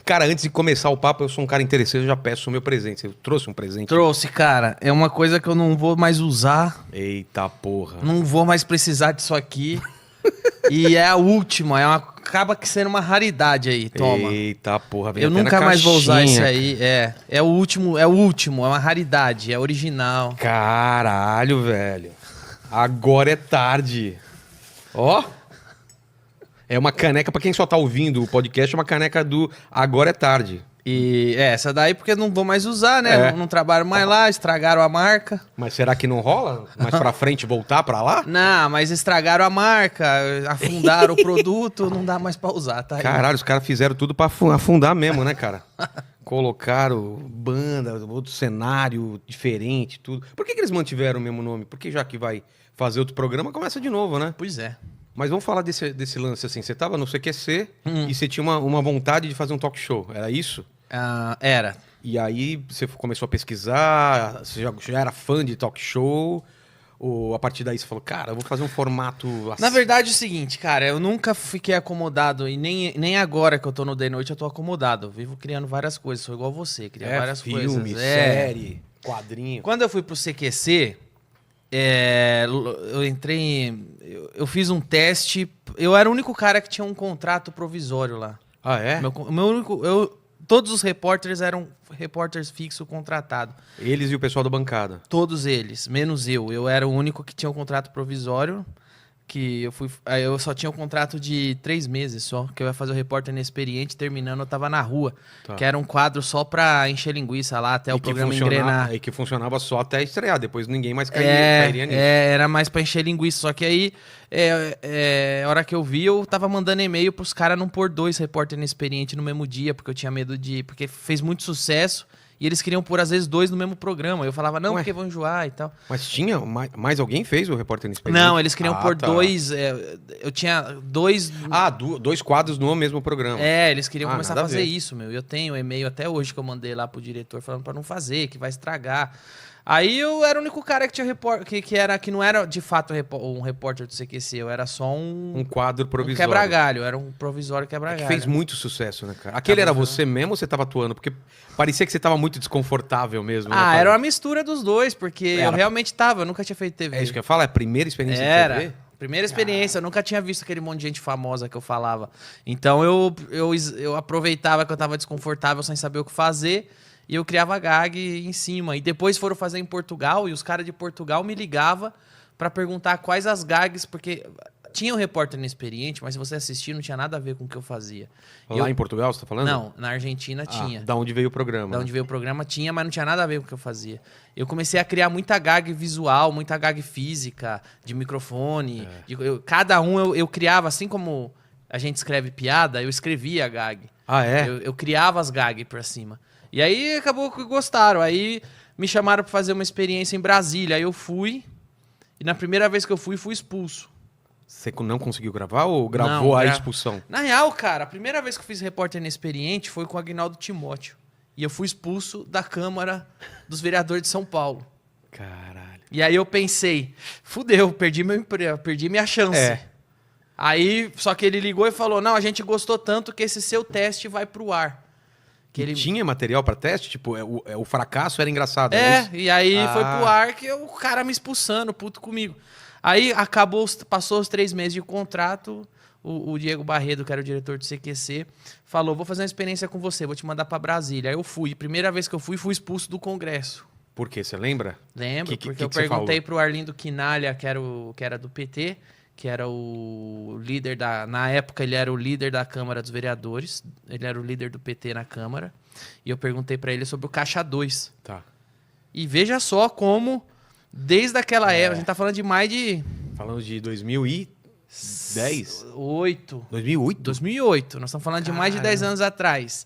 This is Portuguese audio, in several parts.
Cara, antes de começar o papo, eu sou um cara interesseiro, eu já peço o meu presente. Você trouxe um presente? Trouxe, cara. É uma coisa que eu não vou mais usar. Eita porra. Não vou mais precisar disso aqui. E é a última. Acaba que sendo uma raridade aí. Toma. Eita porra. Vem Eu até nunca na mais vou usar caixinha, isso aí. É o último. É o último. É uma raridade. É original. Caralho, velho. Agora é tarde. Ó. É uma caneca, pra quem só tá ouvindo o podcast, é uma caneca do Agora é Tarde. E essa daí porque eu não vou mais usar, né? É. Não trabalho mais lá, estragaram a marca. Mas será que não rola? Mais pra frente voltar pra lá? Não, mas estragaram a marca, afundaram o produto, não dá mais pra usar, tá aí. Caralho, os caras fizeram tudo pra afundar mesmo, né, cara? Colocaram banda, outro cenário diferente, tudo. Por que eles mantiveram o mesmo nome? Porque já que vai fazer outro programa, começa de novo, né? Pois é. Mas vamos falar desse lance assim. Você tava no CQC e você tinha uma vontade de fazer um talk show, era isso? Era. E aí você começou a pesquisar, você já era fã de talk show, ou a partir daí você falou, cara, eu vou fazer um formato assim. Na verdade é o seguinte, cara, eu nunca fiquei acomodado e nem agora que eu tô no Day Noite eu tô acomodado. Eu vivo criando várias coisas, sou igual você, cria várias filme, coisas. série, quadrinho. Quando eu fui pro CQC, eu entrei, eu fiz um teste, eu era o único cara que tinha um contrato provisório lá. Ah, é? Meu único, todos os repórteres eram repórteres fixo contratado. Eles e o pessoal da bancada. Todos eles, menos eu. Eu era o único que tinha um contrato provisório, aí eu só tinha um contrato de 3 meses só, que eu ia fazer o repórter inexperiente, terminando eu tava na rua, Tá. que era um quadro só pra encher linguiça lá, até o programa engrenar. E que funcionava só até estrear, depois ninguém mais cairia nisso. Era mais pra encher linguiça, só que aí, a hora que eu vi, eu tava mandando e-mail pros caras não pôr 2 repórter inexperiente no mesmo dia, porque eu tinha medo porque fez muito sucesso, e eles queriam pôr, às vezes, 2 no mesmo programa. Eu falava, não, Ué. porque vão enjoar e tal. Mas tinha, mais alguém fez o repórter inexperiente? Não, eles queriam pôr tá. 2, eu tinha 2... Ah, 2 quadros no mesmo programa. Eles queriam começar a nada a fazer ver. isso, meu. Eu tenho um e-mail até hoje que eu mandei lá pro diretor falando pra não fazer, que vai estragar. Aí eu era o único cara que tinha que não era de fato um repórter do CQC, eu era só Um quadro um provisório. quebra-galho, era um provisório Que quebra-galho. fez muito sucesso, né, cara? Aquele era você mesmo ou você tava atuando? Porque parecia que você tava muito desconfortável mesmo. né, Era uma mistura dos dois, porque eu realmente tava, eu nunca tinha feito TV. É isso que eu falo? É a primeira experiência de Era. TV? Primeira experiência, eu nunca tinha visto aquele monte de gente famosa que eu falava. Então eu aproveitava que eu tava desconfortável sem saber o que fazer e eu criava gag em cima. E depois foram fazer em Portugal e os caras de Portugal me ligavam pra perguntar quais as gags, porque tinha um repórter inexperiente, mas se você assistir não tinha nada a ver com o que eu fazia. Lá em Portugal, você tá falando? Não, na Argentina tinha. Da onde veio o programa. Da onde veio o programa tinha, mas não tinha nada a ver com o que eu fazia. Eu comecei a criar muita gag visual, muita gag física, de microfone. Cada um eu criava, assim como a gente escreve piada, eu escrevia a gag. Ah, é? Eu criava as gags pra cima. E aí acabou que gostaram. Aí me chamaram pra fazer uma experiência em Brasília. Aí eu fui, e na primeira vez que eu fui expulso. Você não conseguiu gravar ou gravou Não, a expulsão? Na real, cara, a primeira vez que eu fiz repórter inexperiente foi com o Aguinaldo Timóteo. E eu fui expulso da Câmara dos Vereadores de São Paulo. Caralho. E aí eu pensei, fudeu, perdi meu emprego, perdi minha chance. Aí, só que ele ligou e falou, não, a gente gostou tanto que esse seu teste vai pro ar. Que tinha material pra teste? Tipo, o fracasso era engraçado, é isso? E aí foi pro ar que o cara me expulsando, puto comigo. Aí passou os 3 meses de contrato, o Diego Barredo, que era o diretor do CQC, falou, vou fazer uma experiência com você, vou te mandar pra Brasília. Aí eu fui, primeira vez que eu fui expulso do Congresso. Por quê? Você lembra? Lembro, Que porque eu você perguntei falou? pro Arlindo Quinalha, que era do PT, que era o líder na época ele era o líder da Câmara dos Vereadores, ele era o líder do PT na Câmara, e eu perguntei pra ele sobre o Caixa 2. Tá. E veja só como, desde aquela época, a gente tá falando de mais de... Falando de 2010? 2008? 2008, nós estamos falando de mais de 10 anos atrás.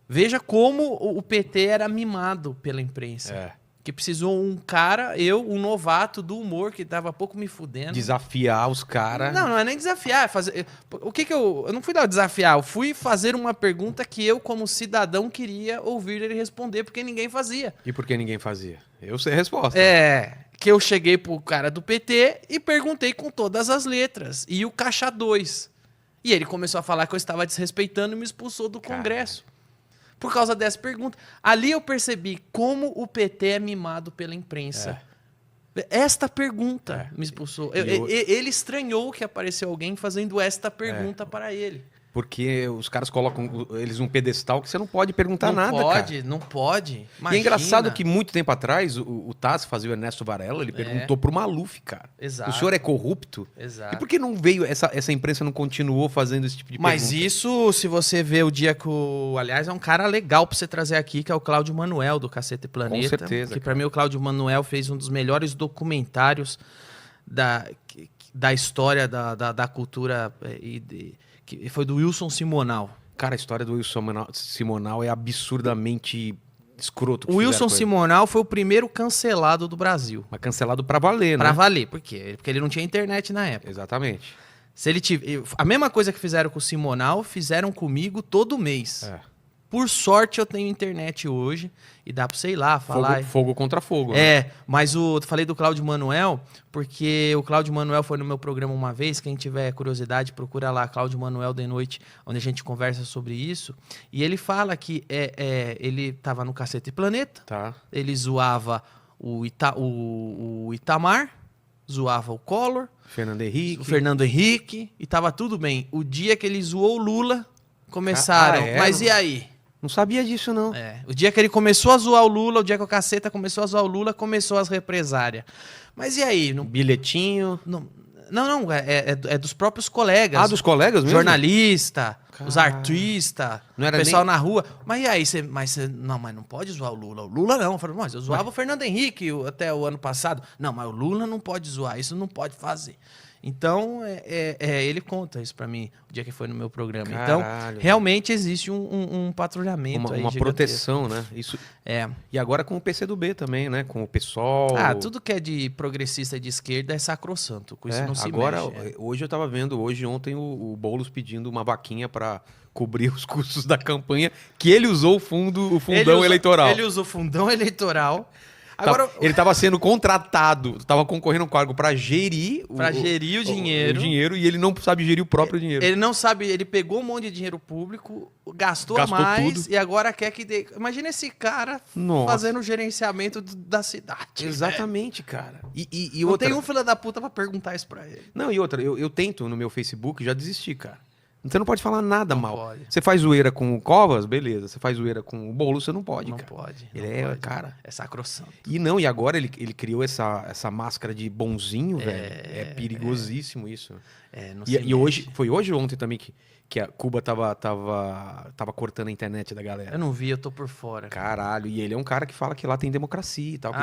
Veja como o PT era mimado pela imprensa. Que precisou um cara, um novato do humor, que tava pouco me fudendo. Desafiar os caras. Não é nem desafiar. Eu não fui desafiar, eu fui fazer uma pergunta que eu, como cidadão, queria ouvir ele responder, porque ninguém fazia. E por que ninguém fazia? Eu sei a resposta. Que eu cheguei pro cara do PT e perguntei com todas as letras. E o Caixa 2. E ele começou a falar que eu estava desrespeitando e me expulsou do Congresso. Por causa dessa pergunta. Ali eu percebi como o PT é mimado pela imprensa. Esta pergunta me expulsou. Ele estranhou que apareceu alguém fazendo esta pergunta para ele. Porque os caras colocam eles num pedestal que você não pode perguntar Não nada, pode, cara. não pode. E Imagina. é engraçado que muito tempo atrás, o Taz fazia o Ernesto Varela, ele perguntou pro Maluf, cara. Exato. O senhor é corrupto? Exato. E por que não veio, essa imprensa não continuou fazendo esse tipo de Mas pergunta? isso, se você vê o dia que o... Aliás, é um cara legal pra você trazer aqui, que é o Cláudio Manuel, do Cacete Planeta. Com certeza, Que pra mim o Cláudio Manuel fez um dos melhores documentários da história da cultura que foi do Wilson Simonal. Cara, a história do Wilson Simonal é absurdamente escroto. O Wilson Simonal foi o primeiro cancelado do Brasil. Mas cancelado pra valer, né? Pra valer. Por quê? Porque ele não tinha internet na época. Exatamente. Se ele a mesma coisa que fizeram com o Simonal, fizeram comigo todo mês. Por sorte eu tenho internet hoje e dá pra, sei lá, falar... Fogo contra fogo. Né? Mas falei do Cláudio Manuel, porque o Cláudio Manuel foi no meu programa uma vez. Quem tiver curiosidade, procura lá, Cláudio Manuel de Noite, onde a gente conversa sobre isso. E ele fala que ele tava no Cacete Planeta, ele zoava o Itamar, zoava o Collor, o Fernando Henrique, e tava tudo bem. O dia que ele zoou o Lula, começaram... Mas e aí? Não sabia disso, não. O dia que ele começou a zoar o Lula, o dia que o Caceta começou a zoar o Lula, começou as represárias. Mas e aí? Bilhetinho? Não, é dos próprios colegas. Ah, dos colegas mesmo? Jornalista, os artistas, o pessoal na rua. Mas e aí? Mas não pode zoar o Lula. O Lula não. Eu falei, mas eu zoava o Fernando Henrique até o ano passado. Não, mas o Lula não pode zoar, isso não pode fazer. Então, ele conta isso pra mim, o dia que foi no meu programa. Caralho, então, realmente existe um patrulhamento aí uma proteção, né? Isso. E agora com o PCdoB também, né? Com o PSOL. Tudo que é de progressista e de esquerda é sacrossanto. Com isso não se agora, mexe. Hoje eu tava vendo, ontem, o Boulos pedindo uma vaquinha pra cobrir os custos da campanha, que ele usou o fundão eleitoral. Ele usou o fundão eleitoral. Agora, ele estava sendo contratado, estava concorrendo a um cargo para gerir o dinheiro. O dinheiro, e ele não sabe gerir o próprio dinheiro. Ele não sabe, ele pegou um monte de dinheiro público, gastou mais tudo. E agora quer que imagina esse cara fazendo o gerenciamento da cidade. Exatamente, cara. E não tem um filho da puta pra perguntar isso pra ele. Não, e outra, eu tento no meu Facebook, já desisti, cara. Você não pode falar nada mal. Pode. Você faz zoeira com o Covas, beleza. Você faz zoeira com o Boulos, você não pode, cara. Não pode. Cara... É sacrossanto. E agora ele criou essa máscara de bonzinho, velho. É perigosíssimo isso. E hoje, foi hoje ou ontem também que a Cuba tava cortando a internet da galera. Eu não vi, eu tô por fora. Caralho, e ele é um cara que fala que lá tem democracia e tal.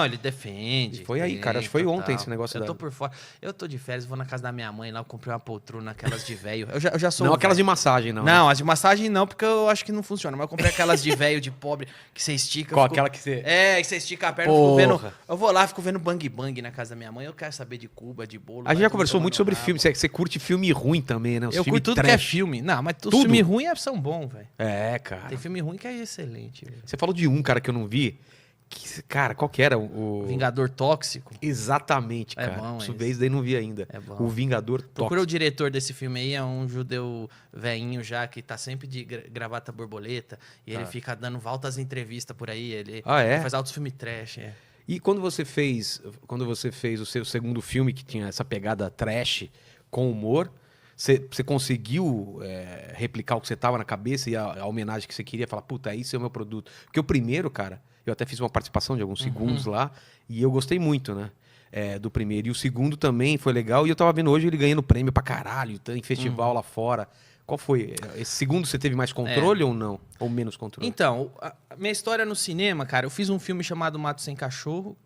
Ele defende. Foi aí, cara, acho que foi ontem esse negócio. Eu tô por fora. Eu tô de férias, vou na casa da minha mãe lá, eu comprei uma poltrona, aquelas de velho. Eu já sou. Não, aquelas de massagem, não. Não, as de massagem não, porque eu acho que não funciona. Mas eu comprei aquelas de velho, de pobre, que você estica. Aquela que você. Que você estica a perna, fico vendo. Eu vou lá, fico vendo Bang Bang na casa da minha mãe. Eu quero saber de Cuba, de bolo. A gente já conversou muito sobre filme. Você curte filme ruim também, né? Eu curto tudo que é filme. Não, mas os filmes ruins são bons, velho. Cara. Tem filme ruim que é excelente, velho. Você falou de um, cara, que eu não vi. Cara, qual que era? O Vingador Tóxico. Exatamente, cara. Bom, isso daí não vi ainda. É bom. O Vingador Tóxico. Procura o diretor desse filme aí, é um judeu velhinho já, que tá sempre de gravata borboleta. E ele fica dando altas entrevistas por aí. Ele faz altos filmes trash, E quando você fez o seu segundo filme, que tinha essa pegada trash com humor, você conseguiu replicar o que você tava na cabeça e a homenagem que você queria? Falar, puta, esse é o meu produto. Porque o primeiro, cara, eu até fiz uma participação de alguns segundos lá, e eu gostei muito, né? Do primeiro. E o segundo também foi legal, e eu tava vendo hoje ele ganhando prêmio pra caralho, em festival lá fora. Qual foi? Esse segundo você teve mais controle ou não? Ou menos controle? Então, a minha história no cinema, cara, eu fiz um filme chamado Mato Sem Cachorro,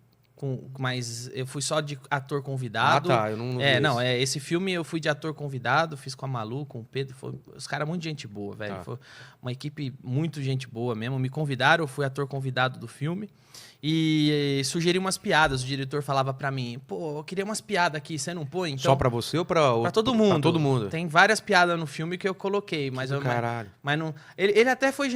mas eu fui só de ator convidado. Eu não vi esse filme eu fui de ator convidado, fiz com a Malu, com o Pedro, os caras muito gente boa, velho. Foi uma equipe muito gente boa mesmo, me convidaram, eu fui ator convidado do filme. e sugeri umas piadas. O diretor falava pra mim, pô, eu queria umas piadas aqui, você não põe? Então, Só pra você ou pra todo mundo. Pra todo mundo. Tem várias piadas no filme que eu coloquei, mas eu Caralho. mas não. Ele até foi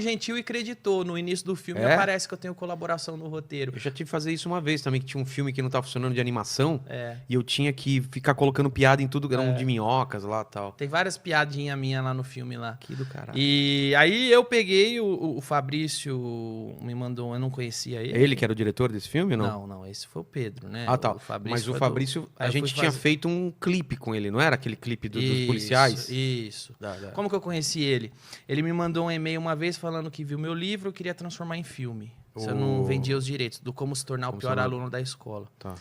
gentil e acreditou. No início do filme É? aparece que eu tenho colaboração no roteiro. Eu já tive que fazer isso uma vez também, que tinha um filme que não tava funcionando de animação. É. E eu tinha que ficar colocando piada em tudo, eram de minhocas lá e tal. Tem várias piadinhas minhas lá no filme lá. Que do caralho. E aí eu peguei o Fabrício, me mandou, eu não conhecia ele. É ele que era o diretor desse filme ou não? Não, esse foi o Pedro, né? Ah, tá. O Fabrício Mas o foi Fabrício, Aí a eu gente fui tinha fazer- feito um clipe com ele, não era aquele clipe dos policiais? Isso. Da- Como que eu conheci ele? Ele me mandou um e-mail uma vez falando que viu meu livro e queria transformar em filme. Se eu não vendia os direitos, do como se tornar o pior aluno da escola. Tá.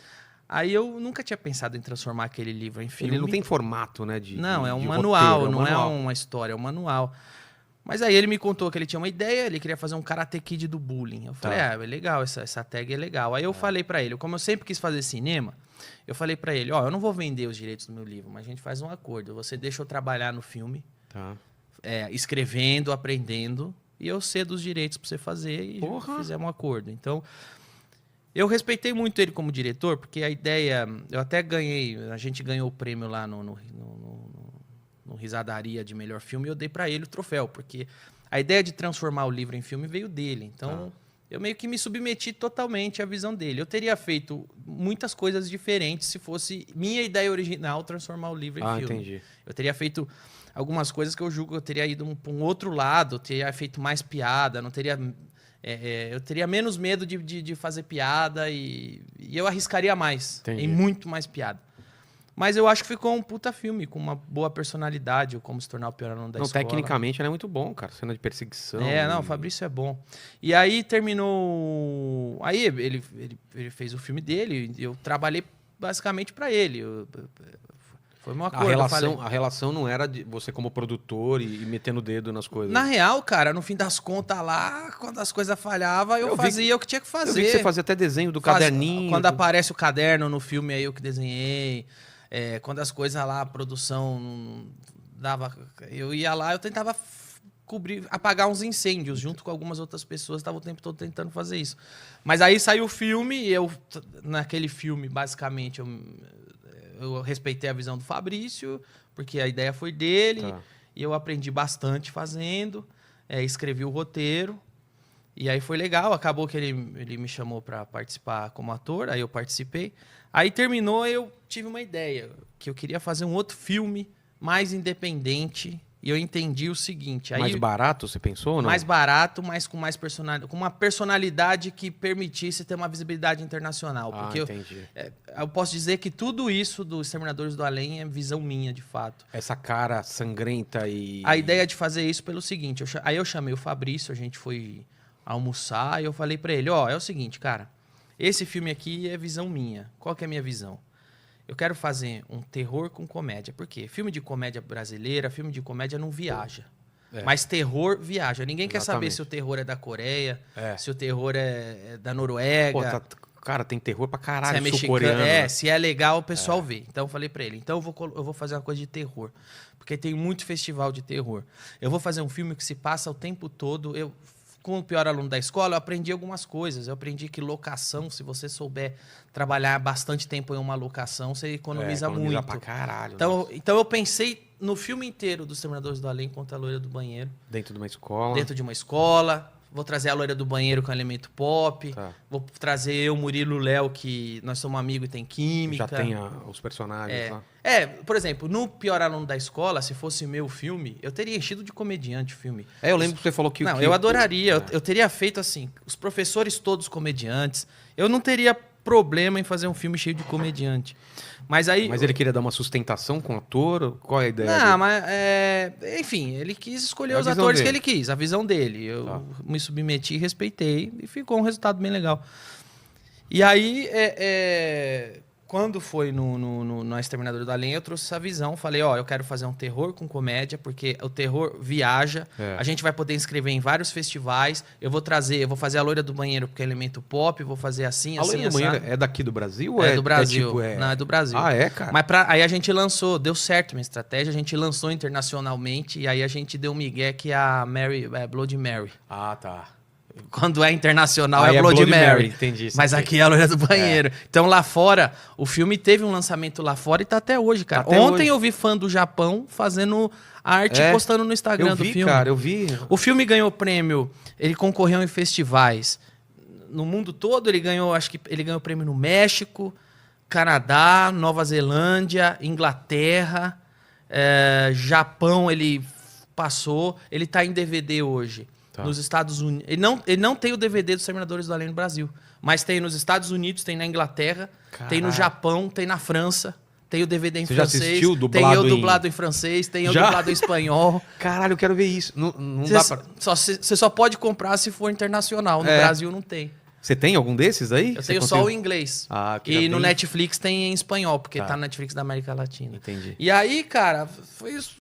Aí eu nunca tinha pensado em transformar aquele livro em filme. Ele não tem formato, né? Não, é um de manual, roteiro, não manual. é uma história, é um manual. Mas aí ele me contou que ele tinha uma ideia, ele queria fazer um Karate Kid do bullying. Eu falei, é legal, essa tag é legal. Aí eu falei pra ele, como eu sempre quis fazer cinema, eu falei pra ele, ó, eu não vou vender os direitos do meu livro, mas a gente faz um acordo. Você deixa eu trabalhar no filme, Tá. escrevendo, aprendendo, e eu cedo os direitos pra você fazer e Porra. fizemos um acordo. Então, eu respeitei muito ele como diretor, porque a ideia... Eu até ganhei... A gente ganhou o prêmio lá no Risadaria de melhor filme e eu dei pra ele o troféu, porque a ideia de transformar o livro em filme veio dele. Então, eu meio que me submeti totalmente à visão dele. Eu teria feito muitas coisas diferentes se fosse minha ideia original transformar o livro em filme. Entendi. Eu teria feito algumas coisas que eu julgo que eu teria ido para um outro lado, eu teria feito mais piada, não teria... eu teria menos medo de fazer piada e eu arriscaria mais, Entendi. em muito mais piada. Mas eu acho que ficou um puta filme, com uma boa personalidade, como se tornar o pior aluno da Não, escola. tecnicamente ele é muito bom, cara. Cena de perseguição. Não, o Fabrício é bom. E aí terminou... Aí ele fez o filme dele, eu trabalhei basicamente pra ele. Foi meu acordo. A relação não era de você como produtor e metendo o dedo nas coisas. Na real, cara, no fim das contas lá, quando as coisas falhavam, eu fazia o que tinha que fazer. Eu vi que você fazia até desenho do caderninho. Quando aparece o caderno no filme, aí eu que desenhei. Quando as coisas lá, a produção não dava... Eu ia lá, eu tentava cobrir, apagar uns incêndios, junto com algumas outras pessoas, estava o tempo todo tentando fazer isso. Mas aí saiu o filme, e naquele filme, basicamente, eu respeitei a visão do Fabrício, porque a ideia foi dele, e eu aprendi bastante fazendo, escrevi o roteiro, e aí foi legal, acabou que ele me chamou para participar como ator, aí eu participei. Aí terminou, eu tive uma ideia, que eu queria fazer um outro filme mais independente, e eu entendi o seguinte... Mais barato, você pensou ou não? Mais barato, mas com uma personalidade que permitisse ter uma visibilidade internacional. Porque entendi. eu posso dizer que tudo isso dos Exterminadores do Além é visão minha, de fato. Essa cara sangrenta e... A ideia de fazer isso pelo seguinte, aí eu chamei o Fabrício, a gente foi almoçar, e eu falei pra ele, é o seguinte, cara, esse filme aqui é visão minha. Qual que é a minha visão? Eu quero fazer um terror com comédia. Por quê? Filme de comédia brasileira, filme de comédia não viaja. Mas terror viaja. Ninguém quer saber se o terror é da Coreia, se o terror é da Noruega. Pô, cara, tem terror pra caralho, se é mexicano, sul-coreano. Né? Se é legal, o pessoal vê. Então eu falei pra ele, então eu vou fazer uma coisa de terror. Porque tem muito festival de terror. Eu vou fazer um filme que se passa o tempo todo... Com o pior aluno da escola, eu aprendi algumas coisas. Eu aprendi que locação, se você souber trabalhar bastante tempo em uma locação, você economiza muito. Pra caralho. Então eu pensei no filme inteiro dos Exterminadores do Além contra a loira do banheiro. Dentro de uma escola. Dentro de uma escola. Vou trazer a loira do banheiro com elemento pop. Vou trazer eu, Murilo, Léo, que nós somos amigos e tem química. Já tem os personagens lá. Por exemplo, no Pior Aluno da Escola, se fosse meu filme, eu teria enchido de comediante o filme. Eu lembro que você falou que... Não, eu adoraria. Eu teria feito assim, os professores todos comediantes. Eu não teria problema em fazer um filme cheio de comediante. Mas ele queria dar uma sustentação com o ator? Qual é a ideia dele? Não, mas... enfim, ele quis escolher os atores que ele quis, a visão dele. Eu me submeti, respeitei e ficou um resultado bem legal. E aí... Quando foi no Exterminador do Além, eu trouxe essa visão. Falei, eu quero fazer um terror com comédia, porque o terror viaja. A gente vai poder inscrever em vários festivais. Eu vou fazer a loira do banheiro, porque é elemento pop. Vou fazer assim, a loira do banheiro é daqui do Brasil? Ou do Brasil. tipo, Não, é do Brasil. Ah, é, cara? Mas aí a gente lançou, deu certo minha estratégia. A gente lançou internacionalmente. E aí a gente deu um migué que é a Bloody Mary. Ah, tá. Quando é internacional Aí é Bloody Mary. Entendi. Mas aqui é a loira do banheiro. Então lá fora, o filme teve um lançamento lá fora e tá até hoje, cara. Até Ontem hoje. eu vi fã do Japão fazendo arte e postando no Instagram Eu vi, do filme. cara, eu vi. O filme ganhou prêmio, ele concorreu em festivais no mundo todo, ele ganhou, acho que ele ganhou prêmio no México, Canadá, Nova Zelândia, Inglaterra, Japão, ele passou, ele tá em DVD hoje. Tá. Nos Estados Unidos. Ele não tem o DVD dos Terminadores do Além no Brasil, mas tem nos Estados Unidos, tem na Inglaterra, tem no Japão, tem na França. Tem o DVD em Você já francês, assistiu dublado tem eu dublado em francês, tem eu Já? dublado em espanhol. Caralho, eu quero ver isso. Não dá pra... Você só pode comprar se for internacional. No Brasil não tem. Você tem algum desses aí? Eu tenho só o inglês. Ah, que já e no tem. Netflix tem em espanhol, porque tá no Netflix da América Latina. Entendi. E aí, cara, foi isso.